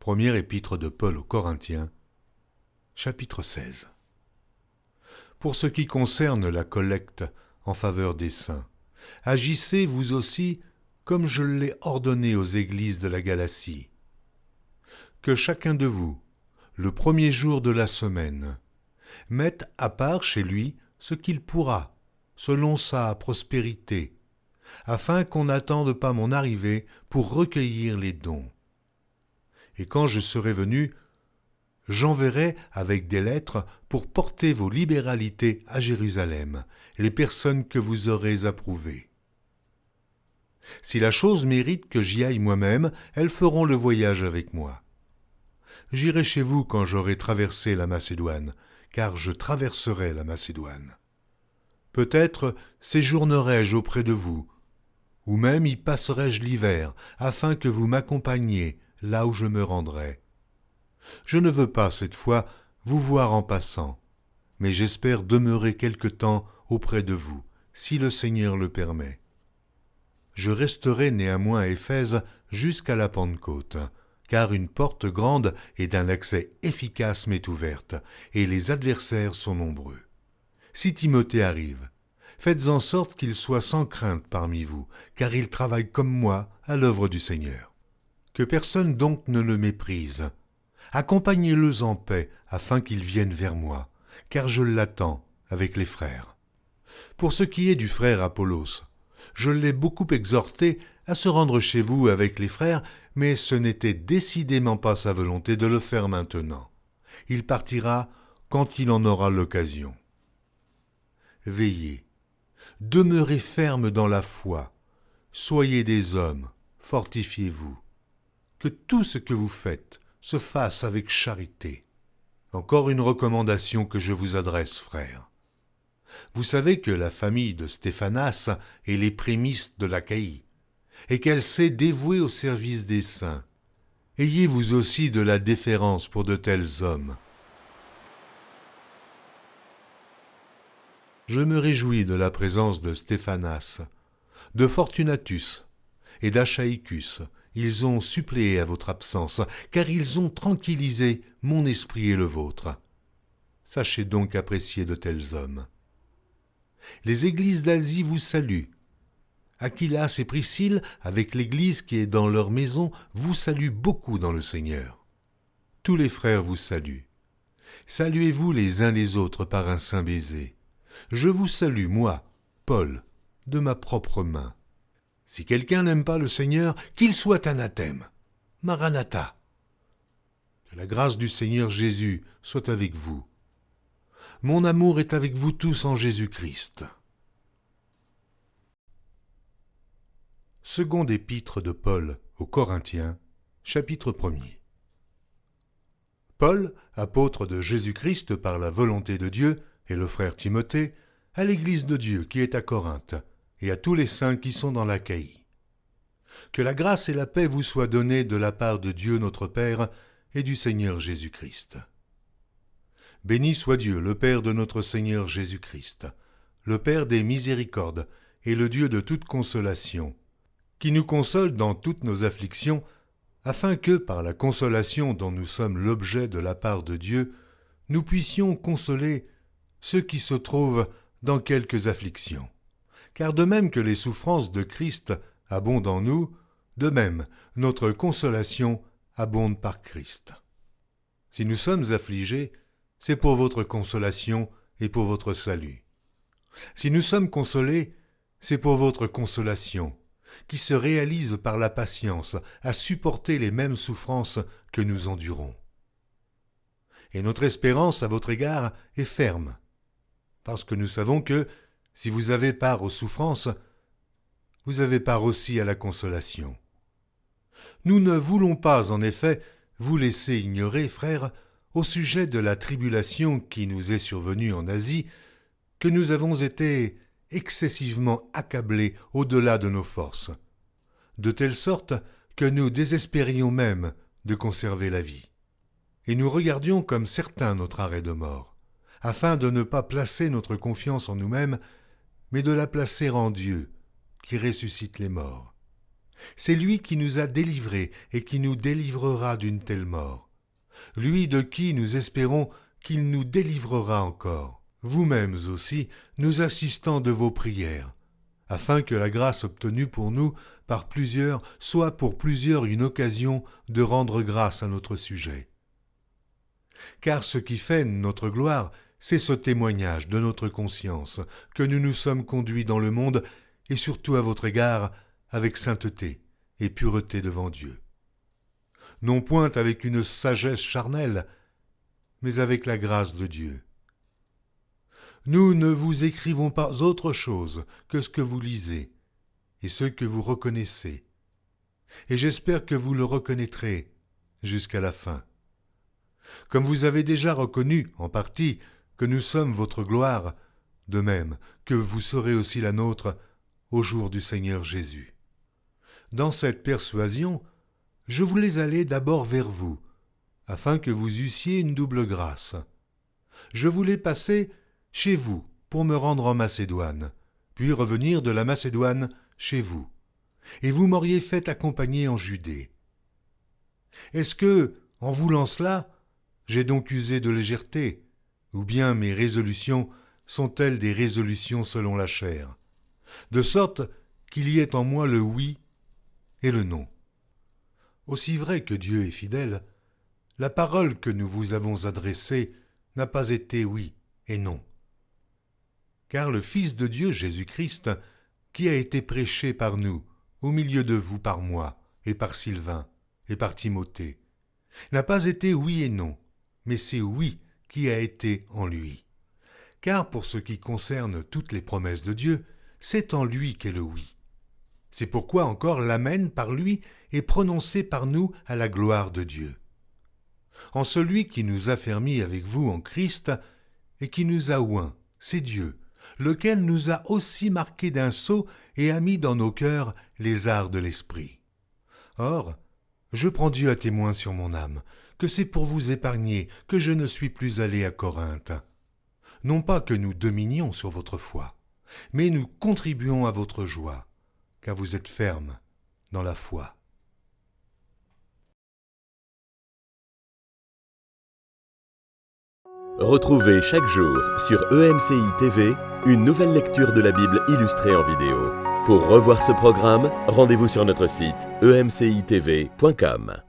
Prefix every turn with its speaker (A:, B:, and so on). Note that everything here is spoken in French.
A: Première épître de Paul aux Corinthiens, chapitre 16. Pour ce qui concerne la collecte en faveur des saints, agissez vous aussi comme je l'ai ordonné aux églises de la Galatie. Que chacun de vous, le premier jour de la semaine, mette à part chez lui ce qu'il pourra, selon sa prospérité, afin qu'on n'attende pas mon arrivée pour recueillir les dons. Et quand je serai venu, j'enverrai avec des lettres pour porter vos libéralités à Jérusalem, les personnes que vous aurez approuvées. Si la chose mérite que j'y aille moi-même, elles feront le voyage avec moi. J'irai chez vous quand j'aurai traversé la Macédoine, car je traverserai la Macédoine. Peut-être séjournerai-je auprès de vous, ou même y passerai-je l'hiver, afin que vous m'accompagniez là où je me rendrai. Je ne veux pas, cette fois, vous voir en passant, mais j'espère demeurer quelque temps auprès de vous, si le Seigneur le permet. Je resterai néanmoins à Éphèse jusqu'à la Pentecôte, car une porte grande et d'un accès efficace m'est ouverte, et les adversaires sont nombreux. Si Timothée arrive, faites en sorte qu'il soit sans crainte parmi vous, car il travaille comme moi à l'œuvre du Seigneur. Que personne donc ne le méprise. Accompagnez-le en paix, afin qu'il vienne vers moi, car je l'attends avec les frères. Pour ce qui est du frère Apollos, je l'ai beaucoup exhorté à se rendre chez vous avec les frères, mais ce n'était décidément pas sa volonté de le faire maintenant. Il partira quand il en aura l'occasion. Veillez, demeurez fermes dans la foi, soyez des hommes, fortifiez-vous. Que tout ce que vous faites se fasse avec charité. Encore une recommandation que je vous adresse, frères. Vous savez que la famille de Stéphanas est les prémices de l'Achaïe, et qu'elle s'est dévouée au service des saints. Ayez vous aussi de la déférence pour de tels hommes. Je me réjouis de la présence de Stéphanas, de Fortunatus et d'Achaïcus. Ils ont suppléé à votre absence, car ils ont tranquillisé mon esprit et le vôtre. Sachez donc apprécier de tels hommes. Les églises d'Asie vous saluent. Aquilas et Priscille, avec l'église qui est dans leur maison, vous saluent beaucoup dans le Seigneur. Tous les frères vous saluent. Saluez-vous les uns les autres par un saint baiser. Je vous salue, moi, Paul, de ma propre main. Si quelqu'un n'aime pas le Seigneur, qu'il soit anathème. Maranatha. Que la grâce du Seigneur Jésus soit avec vous. Mon amour est avec vous tous en Jésus-Christ. Seconde épître de Paul aux Corinthiens, chapitre 1er. Paul, apôtre de Jésus-Christ par la volonté de Dieu, et le frère Timothée, à l'Église de Dieu qui est à Corinthe, et à tous les saints qui sont dans l'Achaïe. Que la grâce et la paix vous soient données de la part de Dieu notre Père et du Seigneur Jésus-Christ. Béni soit Dieu, le Père de notre Seigneur Jésus-Christ, le Père des miséricordes et le Dieu de toute consolation, qui nous console dans toutes nos afflictions, afin que, par la consolation dont nous sommes l'objet de la part de Dieu, nous puissions consoler ceux qui se trouvent dans quelques afflictions. Car de même que les souffrances de Christ abondent en nous, de même notre consolation abonde par Christ. Si nous sommes affligés, c'est pour votre consolation et pour votre salut. Si nous sommes consolés, c'est pour votre consolation, qui se réalise par la patience à supporter les mêmes souffrances que nous endurons. Et notre espérance à votre égard est ferme, parce que nous savons que, si vous avez part aux souffrances, vous avez part aussi à la consolation. Nous ne voulons pas, en effet, vous laisser ignorer, frères, au sujet de la tribulation qui nous est survenue en Asie, que nous avons été excessivement accablés au-delà de nos forces, de telle sorte que nous désespérions même de conserver la vie. Et nous regardions comme certain notre arrêt de mort, afin de ne pas placer notre confiance en nous-mêmes, mais de la placer en Dieu, qui ressuscite les morts. C'est lui qui nous a délivrés et qui nous délivrera d'une telle mort. Lui de qui nous espérons qu'il nous délivrera encore. Vous-mêmes aussi, nous assistants de vos prières, afin que la grâce obtenue pour nous par plusieurs soit pour plusieurs une occasion de rendre grâce à notre sujet. Car ce qui fait notre gloire, c'est ce témoignage de notre conscience que nous nous sommes conduits dans le monde et surtout à votre égard avec sainteté et pureté devant Dieu. Non point avec une sagesse charnelle, mais avec la grâce de Dieu. Nous ne vous écrivons pas autre chose que ce que vous lisez et ce que vous reconnaissez, et j'espère que vous le reconnaîtrez jusqu'à la fin. Comme vous avez déjà reconnu, en partie, que nous sommes votre gloire, de même que vous serez aussi la nôtre au jour du Seigneur Jésus. Dans cette persuasion, je voulais aller d'abord vers vous, afin que vous eussiez une double grâce. Je voulais passer chez vous pour me rendre en Macédoine, puis revenir de la Macédoine chez vous, et vous m'auriez fait accompagner en Judée. Est-ce que, en voulant cela, j'ai donc usé de légèreté, ou bien mes résolutions sont-elles des résolutions selon la chair, de sorte qu'il y ait en moi le oui et le non. Aussi vrai que Dieu est fidèle, la parole que nous vous avons adressée n'a pas été oui et non. Car le Fils de Dieu, Jésus-Christ, qui a été prêché par nous, au milieu de vous par moi, et par Sylvain, et par Timothée, n'a pas été oui et non, mais c'est oui qui a été en lui. Car pour ce qui concerne toutes les promesses de Dieu, c'est en lui qu'est le oui. C'est pourquoi encore l'amen par lui est prononcé par nous à la gloire de Dieu. En celui qui nous a fermis avec vous en Christ et qui nous a oints, c'est Dieu, lequel nous a aussi marqués d'un sceau et a mis dans nos cœurs les arts de l'esprit. Or, je prends Dieu à témoin sur mon âme, que c'est pour vous épargner que je ne suis plus allé à Corinthe. Non pas que nous dominions sur votre foi, mais nous contribuons à votre joie, car vous êtes fermes dans la foi.
B: Retrouvez chaque jour sur EMCI TV une nouvelle lecture de la Bible illustrée en vidéo. Pour revoir ce programme, rendez-vous sur notre site emcitv.com.